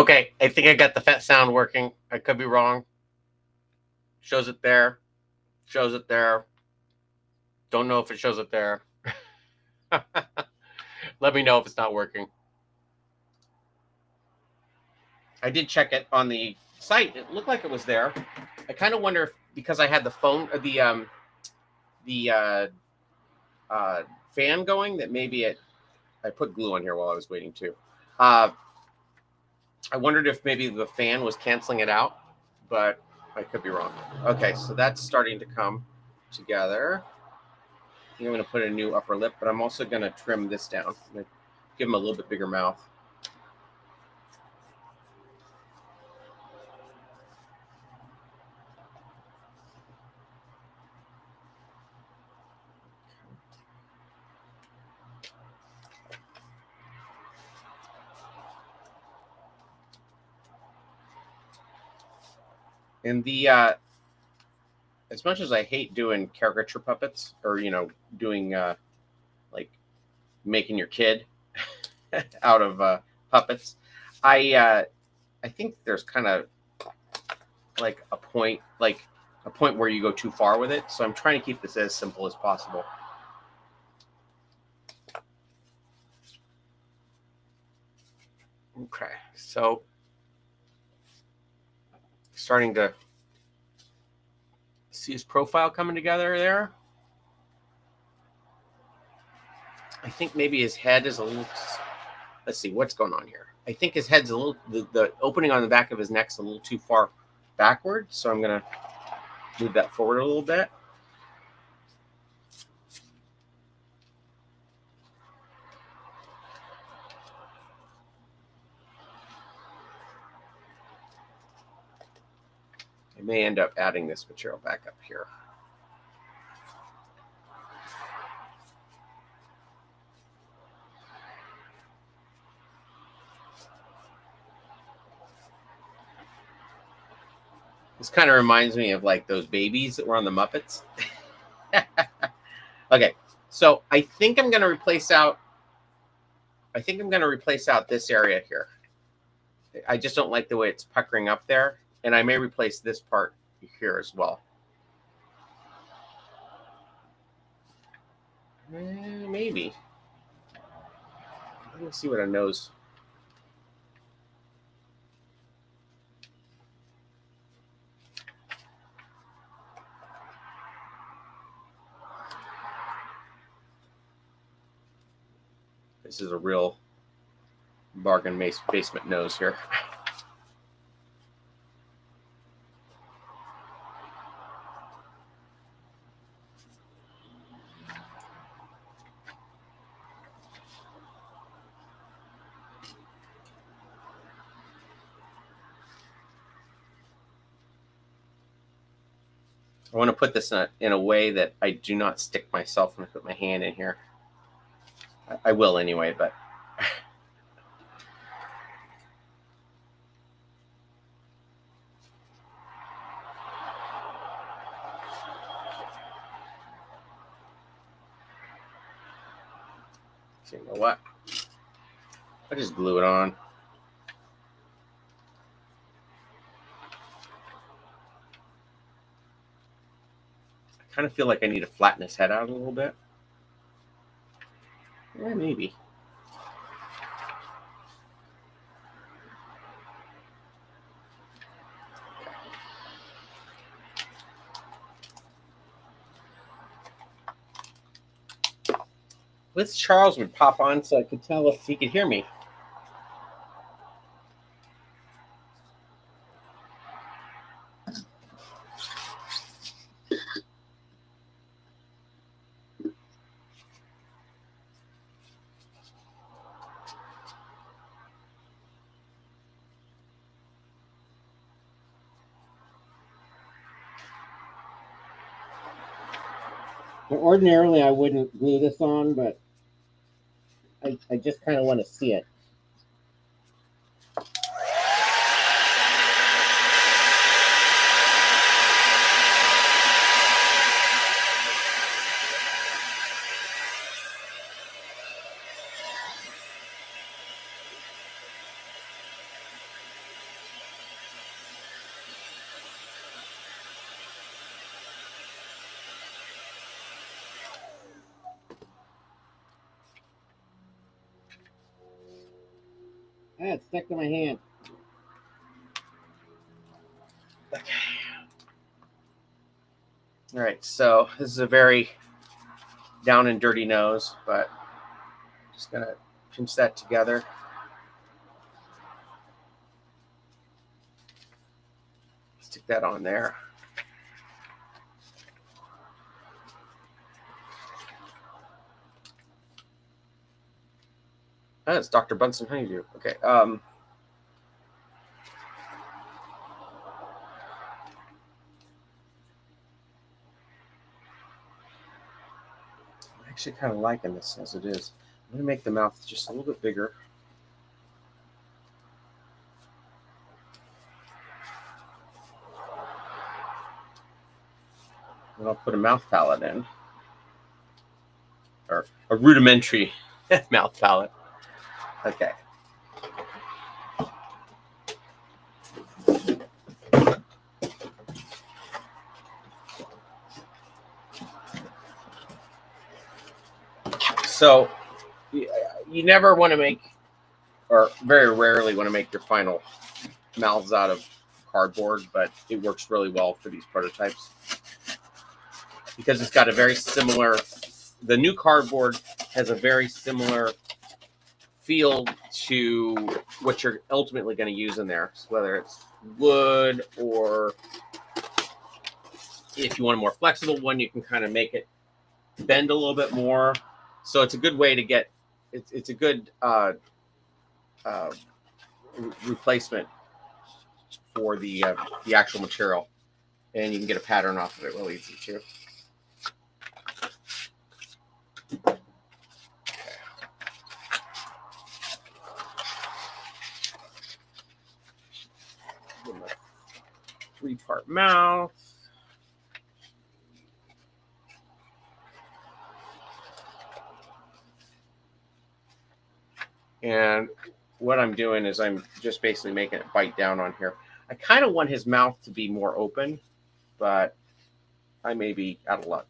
Okay, I think I got the sound working. I could be wrong. Shows it there. Shows it there. Don't know if it shows it there. Let me know if it's not working. I did check it on the site. It looked like it was there. I kind of wonder if because I had the phone or the fan going that maybe I put glue on here while I was waiting too. I wondered if maybe the fan was canceling it out, but I could be wrong. Okay, so that's starting to come together. I think I'm going to put a new upper lip, but I'm also going to trim this down. I'm going to give him a little bit bigger mouth. And the as much as I hate doing caricature puppets or doing like making your kid out of puppets, I think there's kind of like a point where you go too far with it. So I'm trying to keep this as simple as possible. Okay, so starting to see his profile coming together there. I think maybe his head is a little. Let's see what's going on here. I think his head's a little. The opening on the back of his neck's a little too far backward, so I'm gonna move that forward a little bit. I may end up adding this material back up here. This kind of reminds me of like those babies that were on the Muppets. Okay, so I think I'm going to replace out. I think I'm going to replace out this area here. I just don't like the way it's puckering up there, and I may replace this part here as well. Maybe. Let's see what a nose. This is a real bargain basement nose here. I want to put this in a way that I do not stick myself when I put my hand in here. I will anyway, but so you know what? I just glue it on. I kind of feel like I need to flatten his head out a little bit. Yeah, maybe. Liz Charles would pop on so I could tell if he could hear me. Ordinarily, I wouldn't glue this on, but I just kind of want to see it. Ah, it's stuck to my hand. Okay. All right, so this is a very down and dirty nose, but just gonna pinch that together. Stick that on there. Oh, it's Dr. Bunsen Honeydew. Okay. I'm actually kind of liking this as it is. I'm going to make the mouth just a little bit bigger. And I'll put a mouth palate in, or a rudimentary mouth palate. Okay. So you never want to make, or very rarely want to make your final mouths out of cardboard, but it works really well for these prototypes because it's got a very similar, the new cardboard has a very similar feel to what you're ultimately going to use in there. So whether it's wood, or if you want a more flexible one, you can kind of make it bend a little bit more. So it's a good way to get, it's a good replacement for the actual material, and you can get a pattern off of it real easy too. Three-part mouth. And what I'm doing is I'm just basically making it bite down on here. I kind of want his mouth to be more open, but I may be out of luck.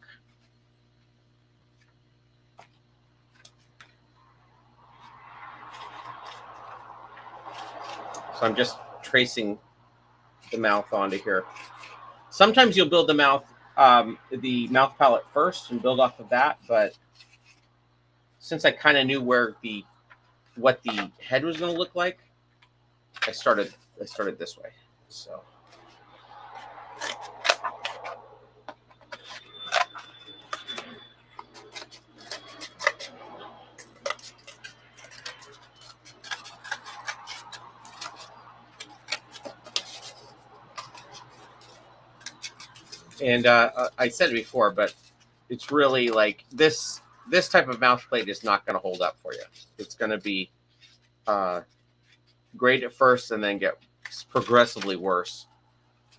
So I'm just tracing the mouth onto here. Sometimes you'll build the mouth palate first and build off of that, but since I kind of knew what the head was going to look like, I started this way. So and I said it before, but it's really like this type of mouth plate is not going to hold up for you. It's going to be great at first and then get progressively worse.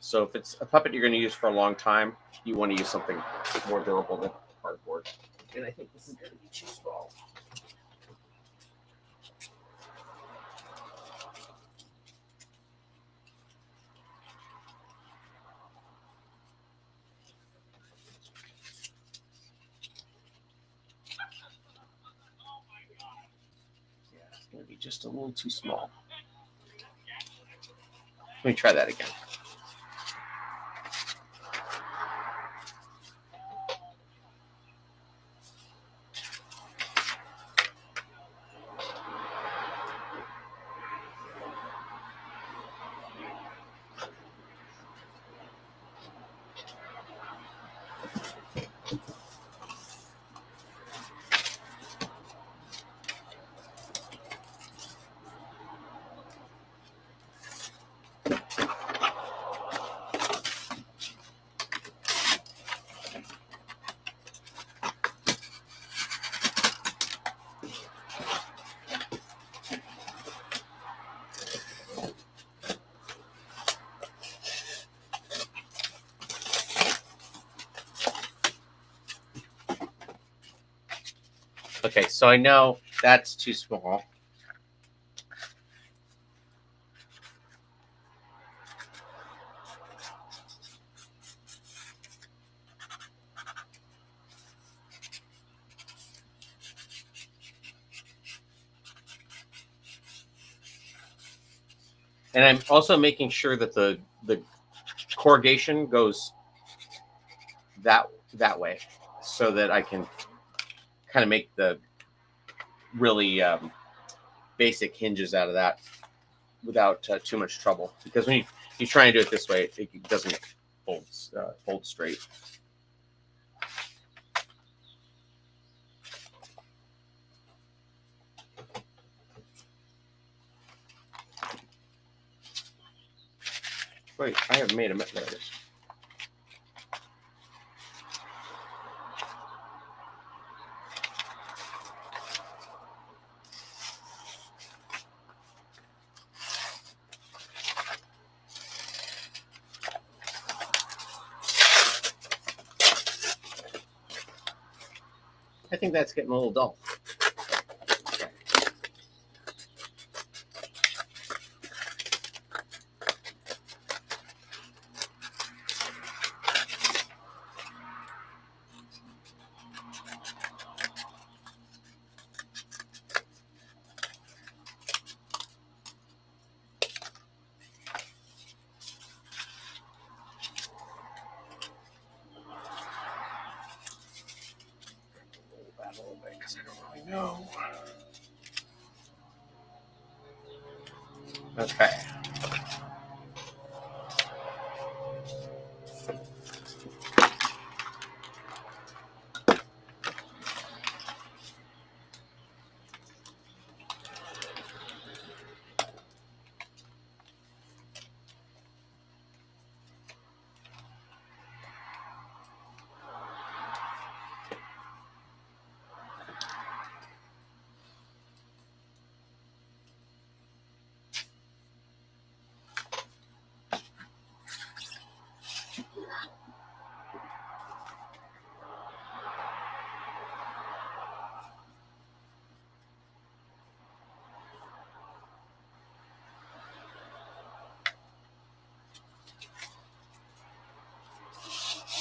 So if it's a puppet you're going to use for a long time, you want to use something more durable than cardboard. And I think this is going to be too small. Yeah, it's going to be just a little too small. Let me try that again. Okay, so I know that's too small. And I'm also making sure that the corrugation goes that way, so that I can kind of make the really basic hinges out of that without too much trouble. Because when you try and do it this way, it doesn't fold straight. Wait, I have made a mess. There it is. I think that's getting a little dull. A little bit because I don't really know. Okay.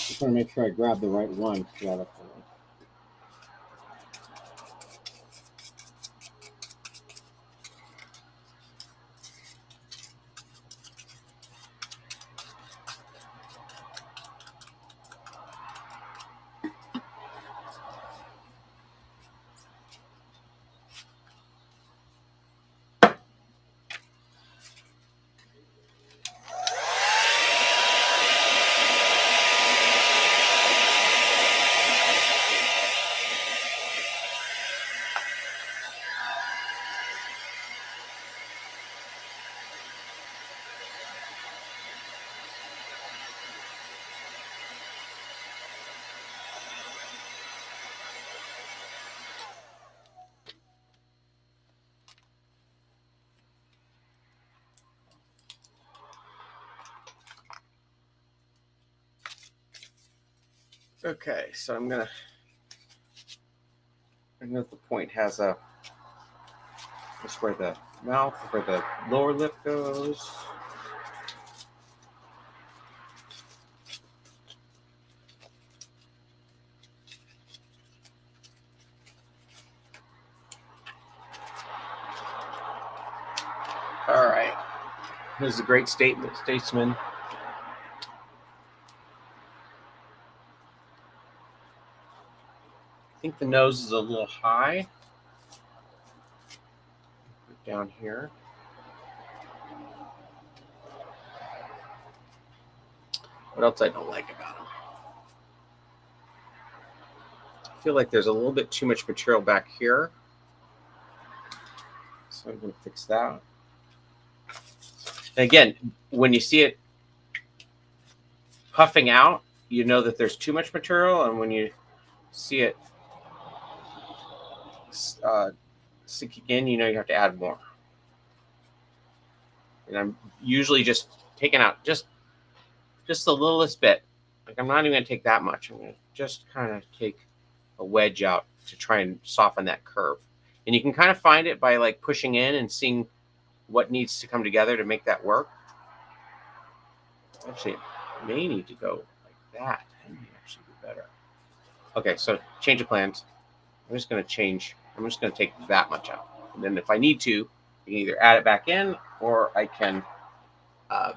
Just want to make sure I grab the right one. Okay, so I know the point has a. That's where the mouth, where the lower lip goes. All right. This is a great statesman. I think the nose is a little high. Down here. What else I don't like about him? I feel like there's a little bit too much material back here. So I'm going to fix that. And again, when you see it puffing out, you know that there's too much material. And when you see it sinking in, you know you have to add more. And I'm usually just taking out just the littlest bit. Like I'm not even going to take that much. I'm going to just kind of take a wedge out to try and soften that curve. And you can kind of find it by like pushing in and seeing what needs to come together to make that work. Actually, it may need to go like that. That may actually be better. Okay, so change of plans. I'm just going to take that much out. And then if I need to, I can either add it back in or I can I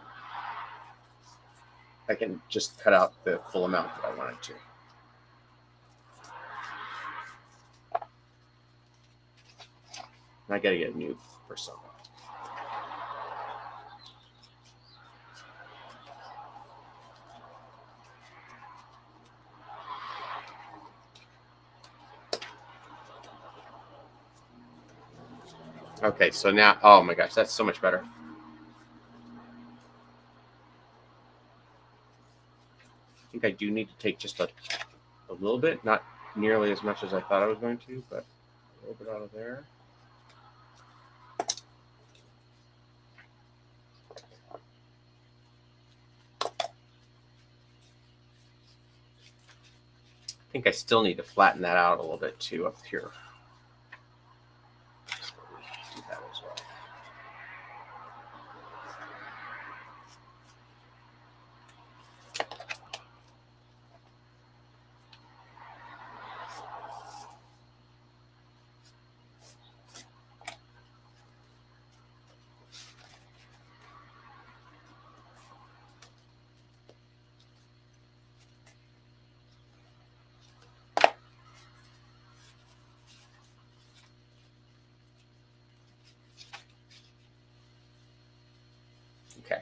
can just cut out the full amount that I wanted to. I gotta get a new persona. Okay, so now, oh my gosh, that's so much better. I think I do need to take just a little bit, not nearly as much as I thought I was going to, but a little bit out of there. I think I still need to flatten that out a little bit too up here. So do that as well. Okay.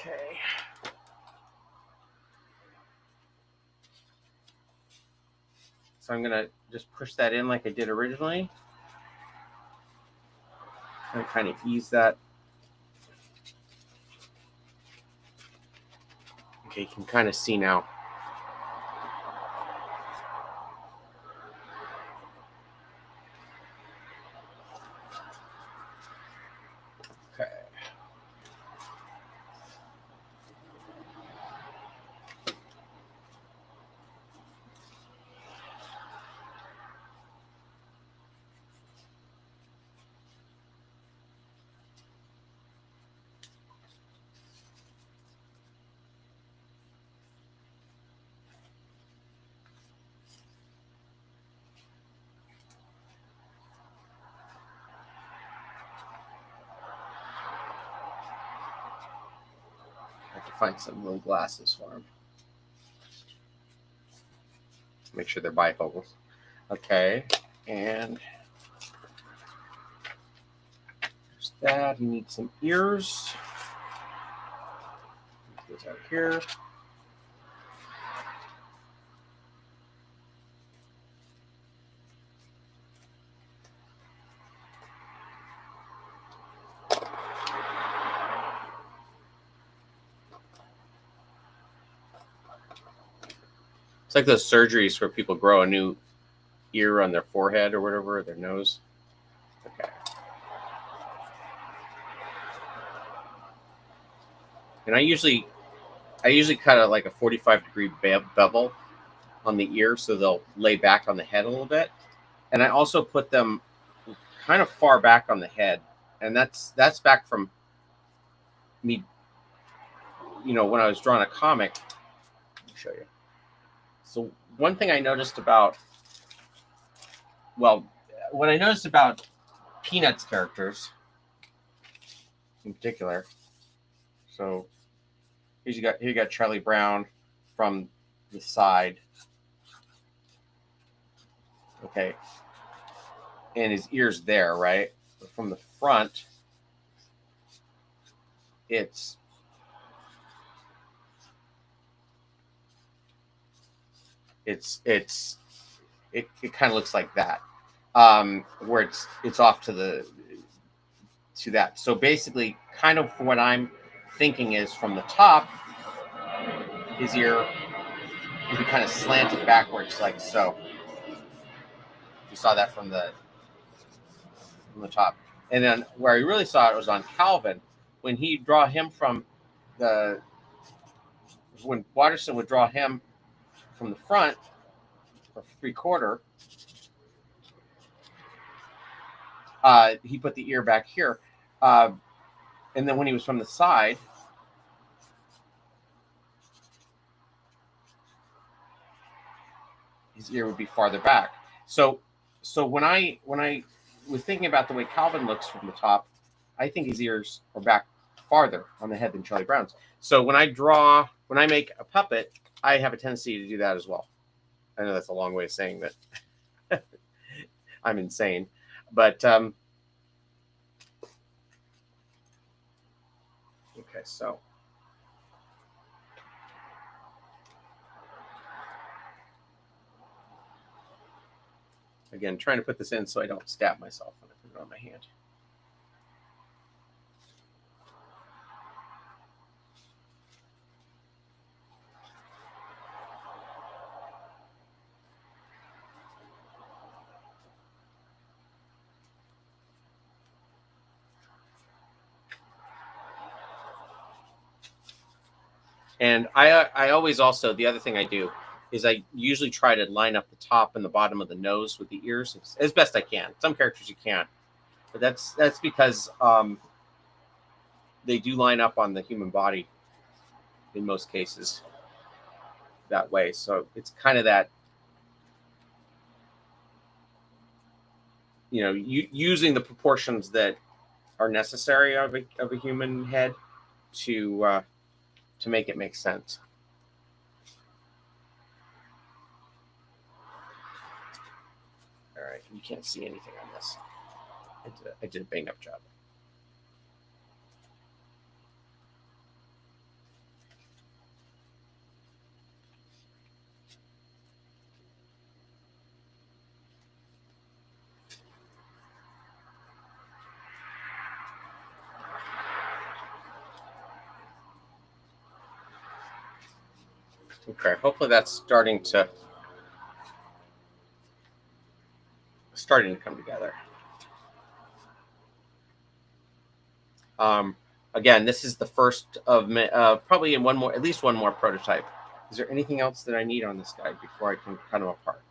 Okay. So I'm gonna just push that in like I did originally. And kind of ease that. Okay, you can kind of see now. Okay. I have to find some little glasses for him. Make sure they're bifocals. Okay, and there's that. You need some ears. Put those out here. It's like those surgeries where people grow a new ear on their forehead or whatever, their nose. Okay. And I usually cut it like a 45-degree bevel on the ear so they'll lay back on the head a little bit. And I also put them kind of far back on the head. And that's back from me, when I was drawing a comic. Let me show you. So one thing I noticed about, Peanuts characters in particular. So here you got Charlie Brown from the side. Okay. and his ear's there, right? But from the front, it kind of looks like that, where it's off to that. So basically, kind of what I'm thinking is from the top, his ear would be kind of slanted backwards, like so. You saw that from the top, and then where you really saw it was on Calvin when he draw him from the when Watterson would draw him from the front or 3/4. He put the ear back here, and then when he was from the side, his ear would be farther back. So when I was thinking about the way Calvin looks from the top, I think his ears are back farther on the head than Charlie Brown's. So when I make a puppet, I have a tendency to do that as well. I know that's a long way of saying that I'm insane, but okay, so again, trying to put this in so I don't stab myself when I put it on my hand. And I always also, the other thing I do is I usually try to line up the top and the bottom of the nose with the ears as best I can. Some characters you can't, but that's because they do line up on the human body in most cases that way. So it's kind of that, using the proportions that are necessary of a human head to make it make sense. All right, you can't see anything on this. I did a bang up job. Okay, hopefully that's starting to come together. Again, this is the first of probably in at least one more prototype. Is there anything else that I need on this guy before I can cut him apart?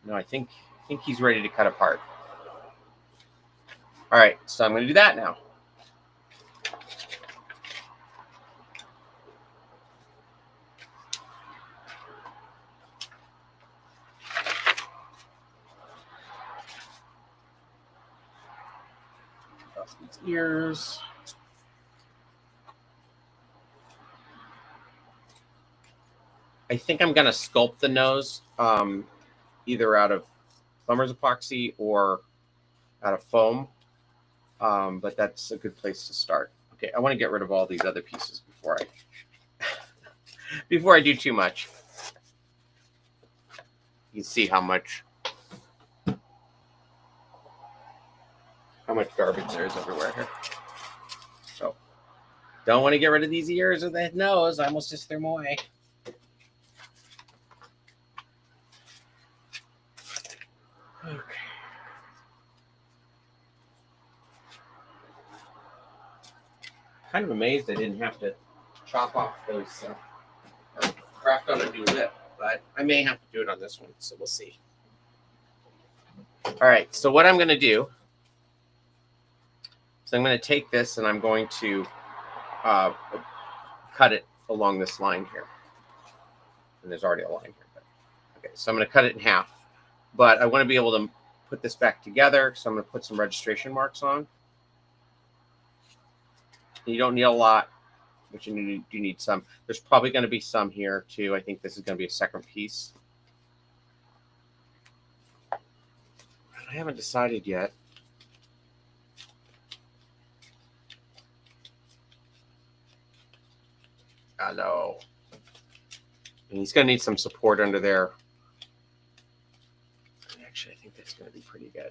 No, I think he's ready to cut apart. All right, so I'm going to do that now. These ears. I think I'm going to sculpt the nose either out of plumber's epoxy or out of foam, but that's a good place to start. Okay, I want to get rid of all these other pieces before I do too much. You can see how much garbage there is everywhere here. So don't want to get rid of these ears or the nose. I almost just threw them away. Okay. Kind of amazed I didn't have to chop off those craft on a new lip, but I may have to do it on this one, so we'll see. All right, so what I'm going to do is I'm going to take this and I'm going to cut it along this line here. And there's already a line here. But, okay, so I'm going to cut it in half. But I want to be able to put this back together, so I'm going to put some registration marks on. You don't need a lot, but you do need some. There's probably going to be some here too. I think this is going to be a second piece. I haven't decided yet. I know. And he's going to need some support under there. Actually, I think that's going to be pretty good.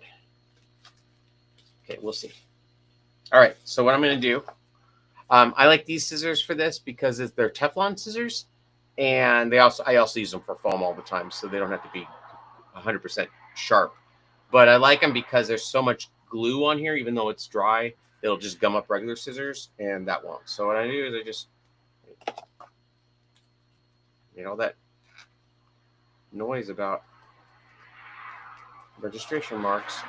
Okay, we'll see. All right, so what I'm going to do, I like these scissors for this because they're Teflon scissors, and I also use them for foam all the time, so they don't have to be 100% sharp. But I like them because there's so much glue on here, even though it's dry, it'll just gum up regular scissors, and that won't. So what I do is I just made all that noise about registration marks.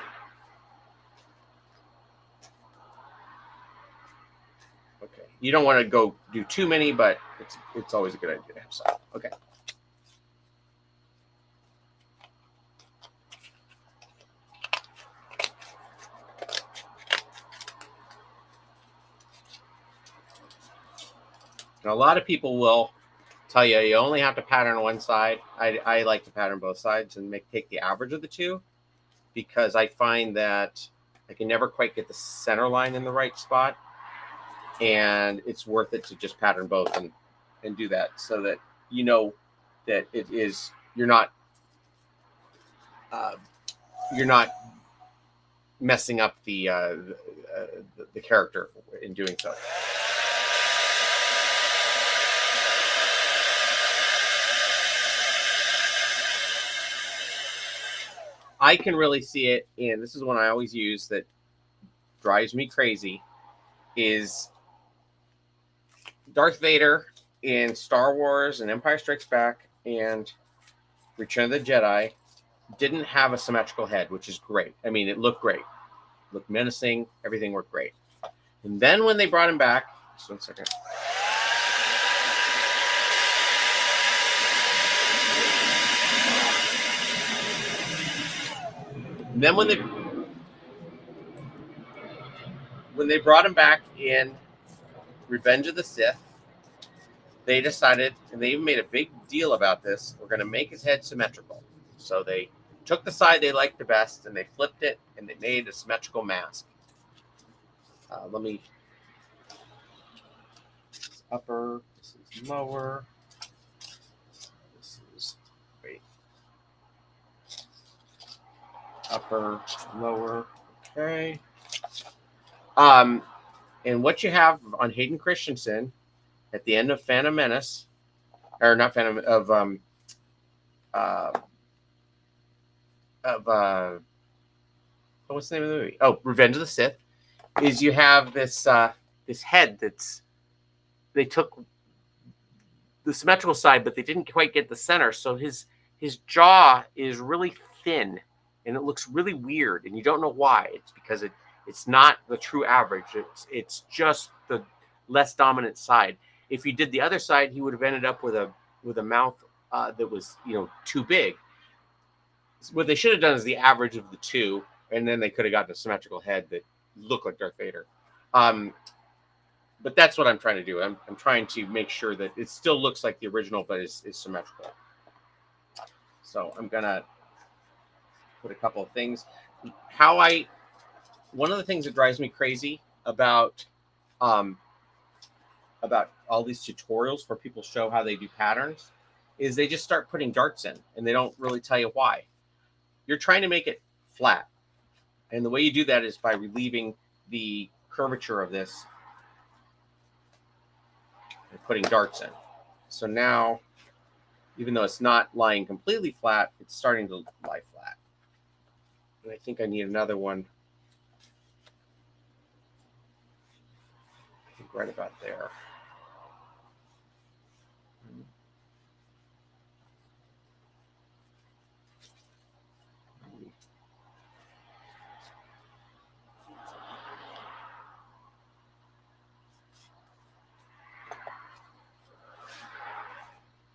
Okay, you don't want to go do too many, but it's always a good idea to have some. Okay. Now, a lot of people will tell you you only have to pattern on one side. I like to pattern both sides and take the average of the two, because I find that I can never quite get the center line in the right spot, and it's worth it to just pattern both and do that, so that you know that you're not messing up the character in doing so. I can really see it, and this is one I always use that drives me crazy, is Darth Vader in Star Wars and Empire Strikes Back and Return of the Jedi didn't have a symmetrical head, which is great. I mean, it looked great. It looked menacing. Everything worked great. And then when they brought him back, just 1 second. And then when they brought him back in Revenge of the Sith, they decided, and they even made a big deal about this, we're going to make his head symmetrical. So they took the side they liked the best, and they flipped it, and they made a symmetrical mask. Let me... This is upper, this is lower. This is... Wait. Upper, lower. Okay. And what you have on Hayden Christensen at the end of Phantom Menace, or not Phantom, what's the name of the movie? Oh, Revenge of the Sith. Is you have this head they took the symmetrical side, but they didn't quite get the center, so his jaw is really thin, and it looks really weird, and you don't know why. It's because it's not the true average. It's just the less dominant side. If you did the other side, he would have ended up with a mouth that was too big. What they should have done is the average of the two, and then they could have gotten a symmetrical head that looked like Darth Vader. But that's what I'm trying to do. I'm trying to make sure that it still looks like the original, but is symmetrical. So I'm gonna put a couple of things. One of the things that drives me crazy about all these tutorials where people show how they do patterns is they just start putting darts in, and they don't really tell you why. You're trying to make it flat, and the way you do that is by relieving the curvature of this and putting darts in. So now, even though it's not lying completely flat, it's starting to lie flat. And I think I need another one. I think right about there.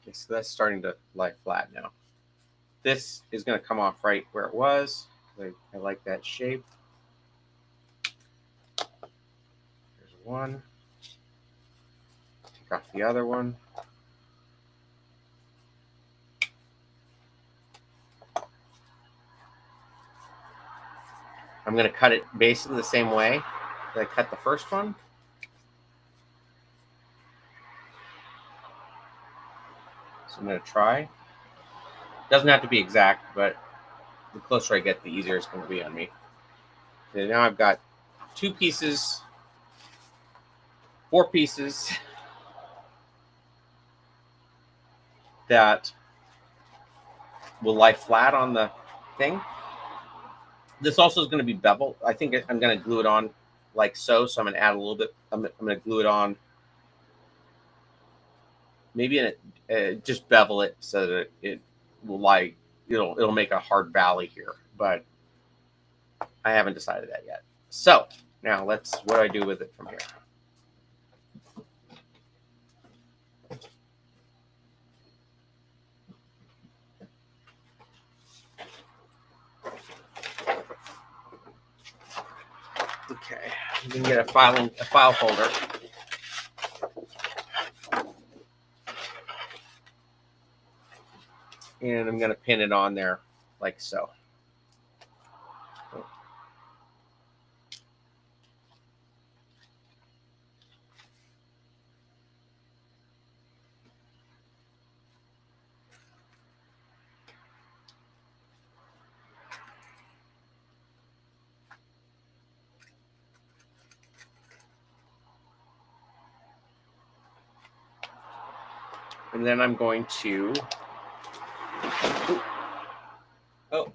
Okay, so that's starting to lie flat now. This is going to come off right where it was. I like that shape. There's one. Take off the other one. I'm going to cut it basically the same way that I cut the first one. So I'm going to try. Doesn't have to be exact, but the closer I get, the easier it's going to be on me. And now I've got 2 pieces, 4 pieces that will lie flat on the thing. This also is going to be beveled. I think I'm going to glue it on like so. So I'm going to add a little bit. I'm going to glue it on. Maybe in it, just bevel it so that it will lie. It'll make a hard valley here, but I haven't decided that yet. So now what do I do with it from here? Okay, you can get a file folder. And I'm going to pin it on there like so. And then I'm going to, oh,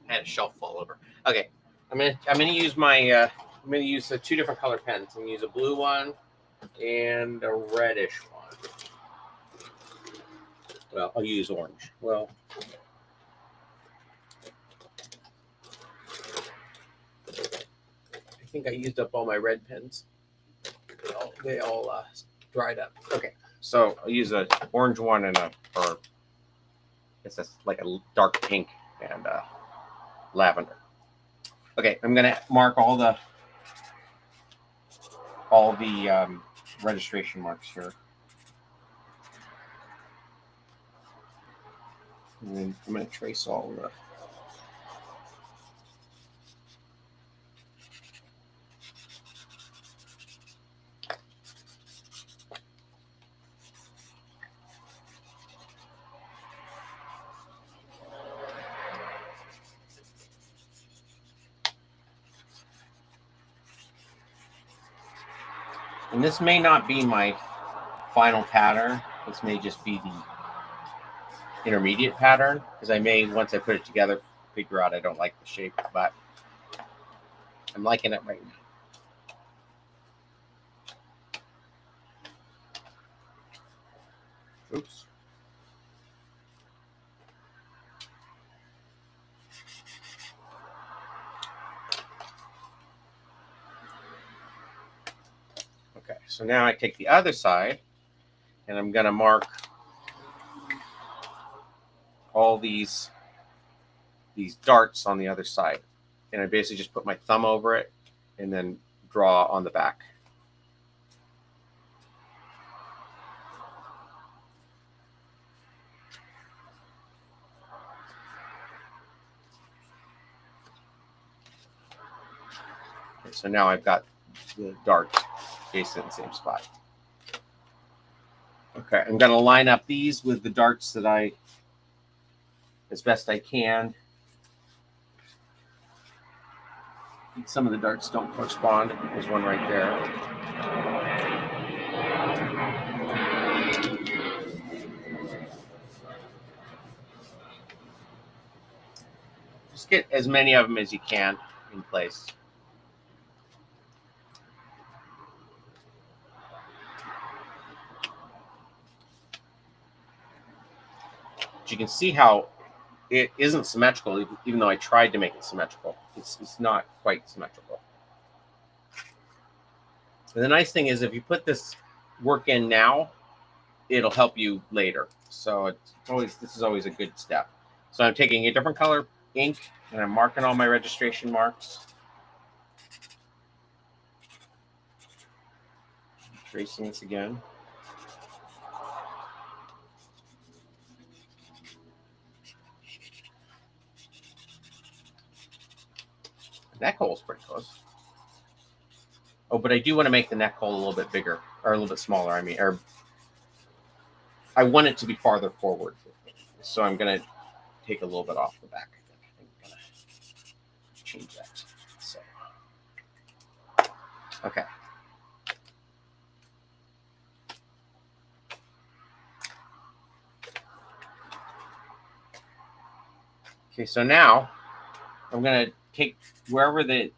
I had a shelf fall over. Okay, I'm gonna use my I'm gonna use 2 different color pens. I'm gonna use a blue one and a reddish one. Well, I'll use orange. Well, I think I used up all my red pens. They all dried up. Okay, so I'll use an orange one and it's like a dark pink and lavender. Okay, I'm gonna mark all the registration marks here. And then I'm going to trace all the. And this may not be my final pattern. This may just be the intermediate pattern, because I may, once I put it together, figure out I don't like the shape, but I'm liking it right now. Oops. Okay, so now I take the other side and I'm going to mark all these darts on the other side. And I basically just put my thumb over it and then draw on the back. Okay, so now I've got the darts basically in the same spot. Okay, I'm going to line up these with the darts that as best I can. Some of the darts don't correspond. There's one right there. Just get as many of them as you can in place. But you can see how it isn't symmetrical, even though I tried to make it symmetrical. It's not quite symmetrical. And the nice thing is, if you put this work in now, it'll help you later. So this is always a good step. So I'm taking a different color ink and I'm marking all my registration marks. Tracing this again. Neck hole's pretty close. Oh, but I do want to make the neck hole a little bit bigger, or a little bit smaller. I mean, or I want it to be farther forward. So I'm going to take a little bit off the back. I'm going to change that. So, okay. Okay, so now I'm going to take wherever the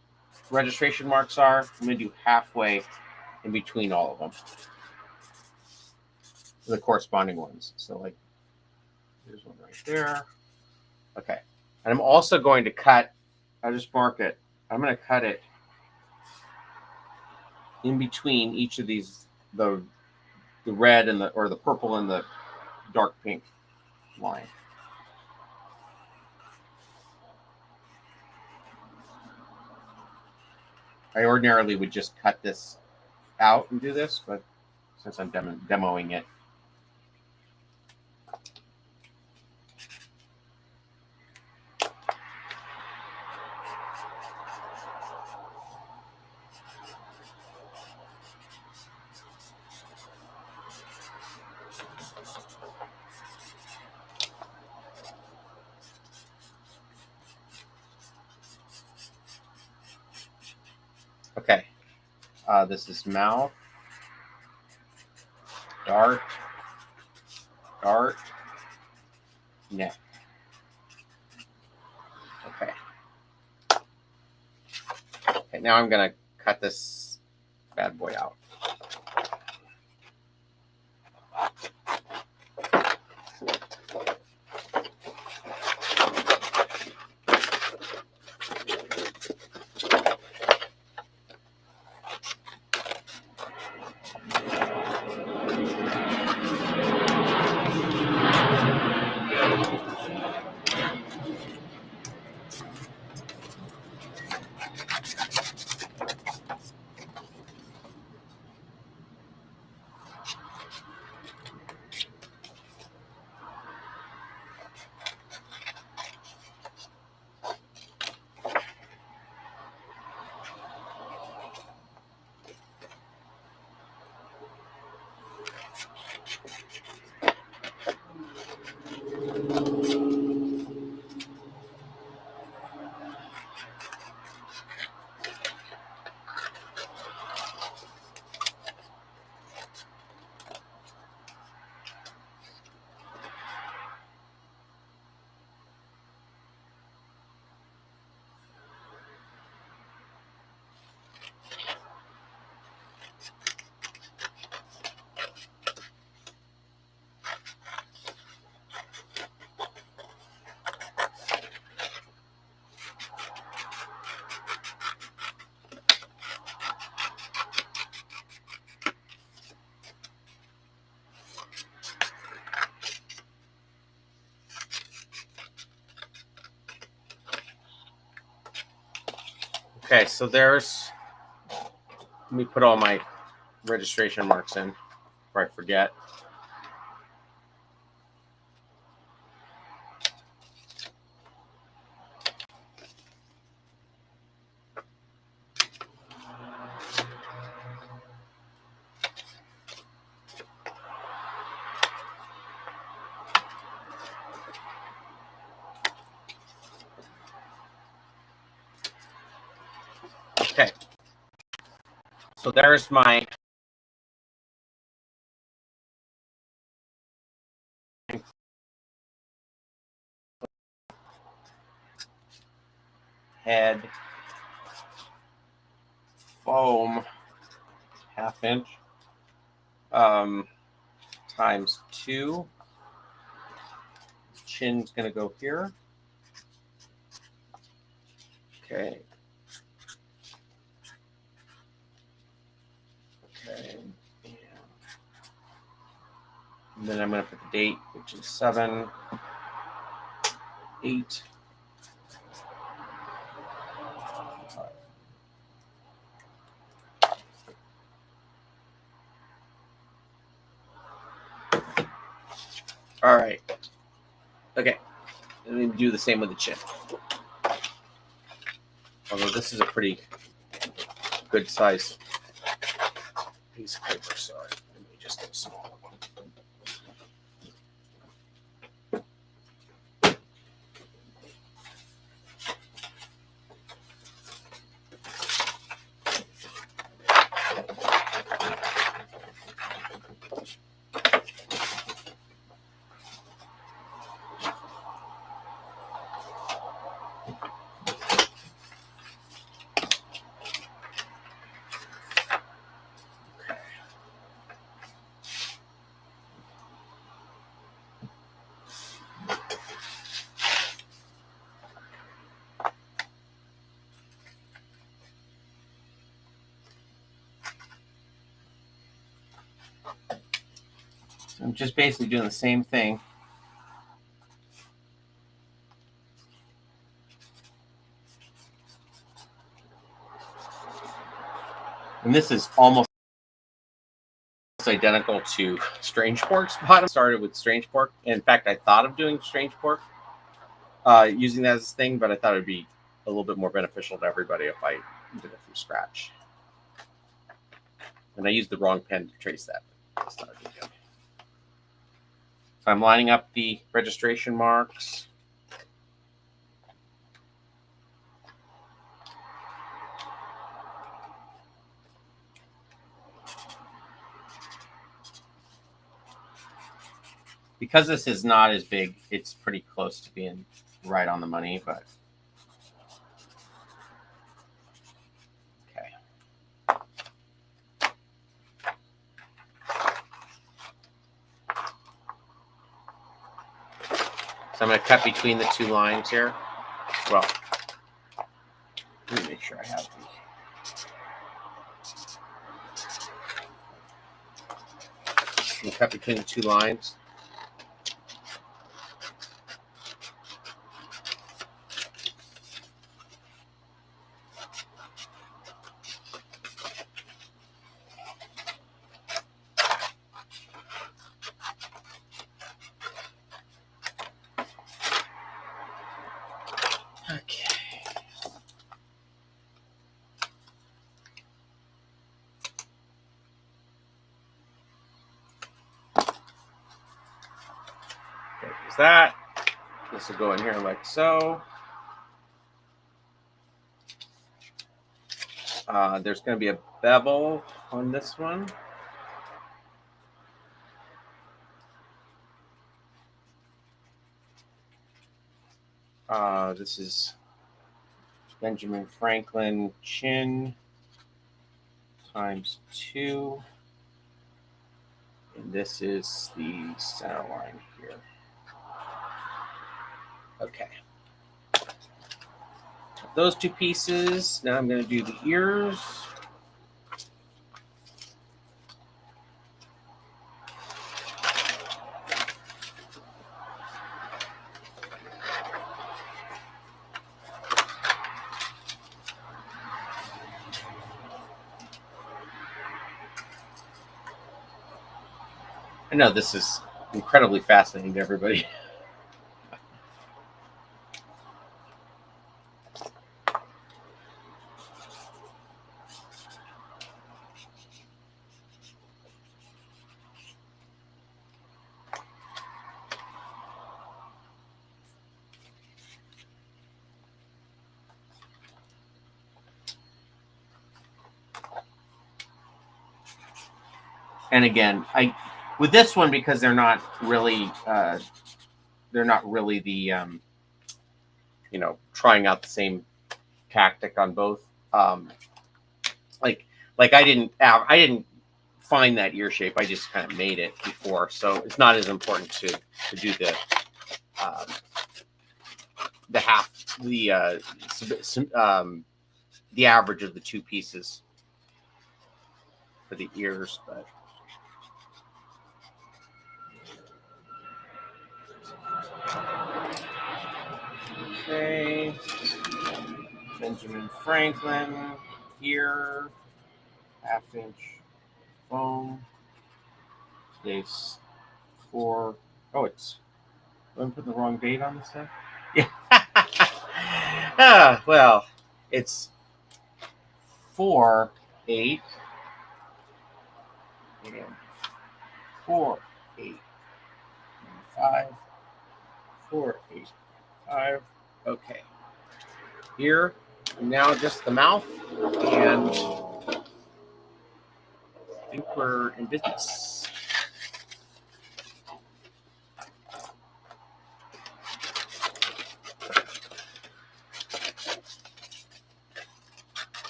registration marks are, I'm going to do halfway in between all of them. The corresponding ones. So like, there's one right there. Okay. And I'm also going to cut, I'll just mark it. I'm going to cut it in between each of these, the red and or the purple and the dark pink line. I ordinarily would just cut this out and do this, but since I'm demoing it. Okay. This is mouth, dart, dart, neck. Okay. Okay, now I'm going to cut this bad boy out. Okay, so there's, let me put all my registration marks in before I forget. Okay, so there's my head foam, 1/2 inch, times 2. Chin's going to go here. Okay. Okay. And then I'm going to put the date, which is 7/8. All right. Okay. Let me do the same with the chin. Although this is a pretty good size piece of paper, so let me just get a small one. So I'm just basically doing the same thing. And this is almost identical to Strange Pork's bottom. Started with Strange Pork. In fact, I thought of doing Strange Pork, using that as a thing, but I thought it'd be a little bit more beneficial to everybody if I did it from scratch. And I used the wrong pen to trace that. That's not a big deal. So I'm lining up the registration marks. Because this is not as big, it's pretty close to being right on the money, but okay. So I'm going to cut between the two lines here. Well, let me make sure I have the... I'm cut between the two lines. Okay. There's that. This will go in here like so. There's going to be a bevel on this one. This is Benjamin Franklin chin times 2. And this is the center line here. Okay. Those two pieces. Now I'm going to do the ears. I know this is incredibly fascinating to everybody. And again, with this one, because they're not really the trying out the same tactic on both. Like I didn't find that ear shape. I just kind of made it before, so it's not as important to do the half the average of the two pieces for the ears, but. Benjamin Franklin here, 1/2-inch foam. Today's 4. Oh, it's. I'm putting the wrong date on this stuff. Yeah. Well, it's 4/8 and 4/8 and 5. 4/8 5. Okay. Here now, just the mouth, and I think we're in business.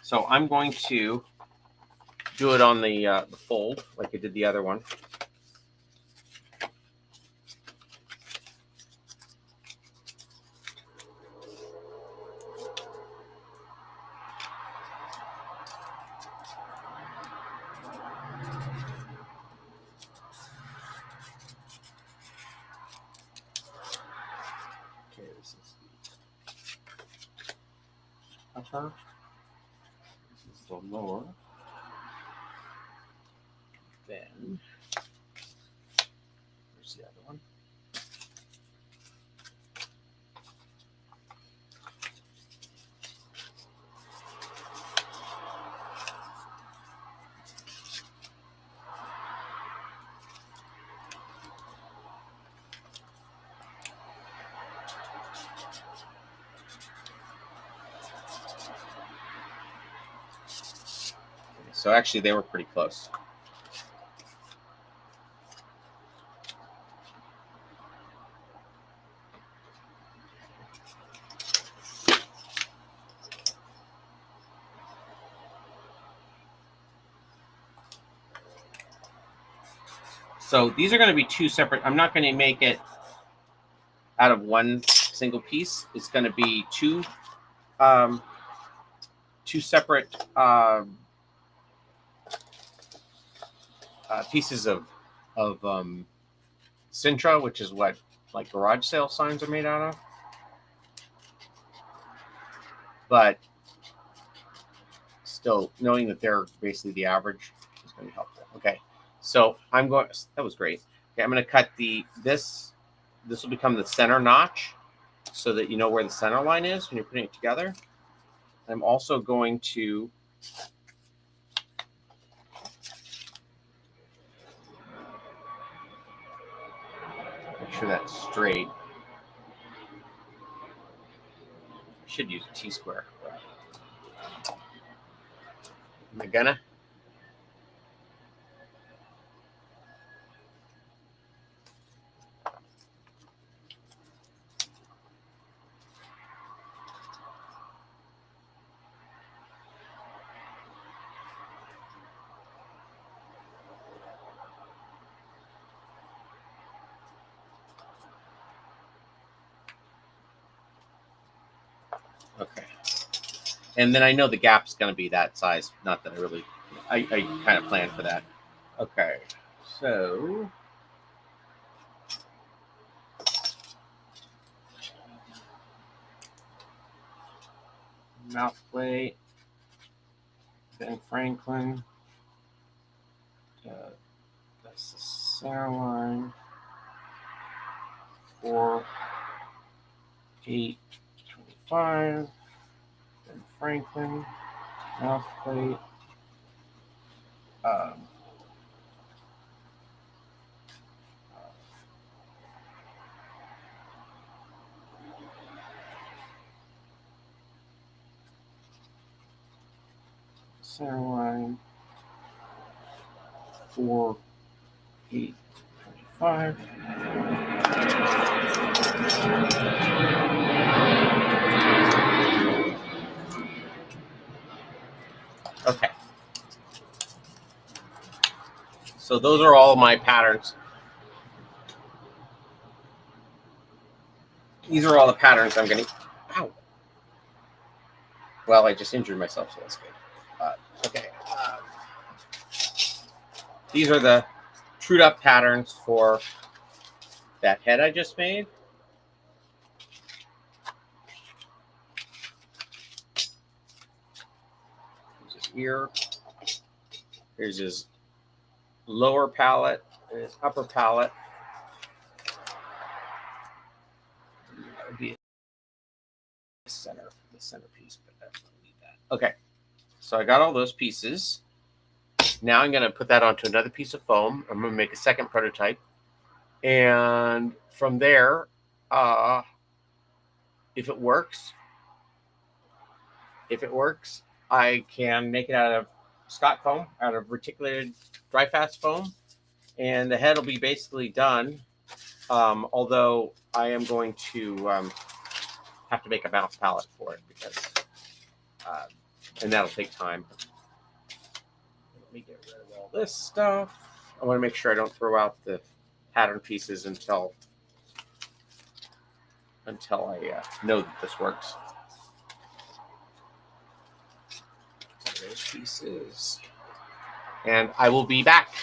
So I'm going to do it on the fold like I did the other one. Okay, this is the upper. This is the lower. Then there's the other one. So actually, they were pretty close. So these are going to be two separate. I'm not going to make it out of one single piece. It's going to be two separate pieces of Sintra, which is what like garage sale signs are made out of. But still, knowing that they're basically the average is going to be helpful. Okay, so I'm going. That was great. Okay, I'm going to cut this. This will become the center notch, so that you know where the center line is when you're putting it together. I'm also going to make sure that's straight. I should use a T-square. Am I gonna? Okay. And then I know the gap's going to be that size. Not that I kind of planned for that. Okay. So mouth plate, Ben Franklin. That's the center line. 4/8/25. Ben Franklin. Mouth plate. Center line. 4/8/25. Okay. So those are all my patterns. These are all the patterns I'm going to. Ow. Well, I just injured myself, so that's good. Okay. These are the trued up patterns for that head I just made. Here's his ear. Here's his lower palate, his upper palate. That would be the centerpiece, but I don't need that. Okay, so I got all those pieces. Now I'm going to put that onto another piece of foam. I'm going to make a second prototype. And from there, if it works, I can make it out of Scott foam, out of reticulated dry fast foam. And the head will be basically done. Although I am going to have to make a mouth palette for it because, and that'll take time. Let me get rid of all this stuff. I want to make sure I don't throw out the pattern pieces until I know that this works. Those pieces, and I will be back.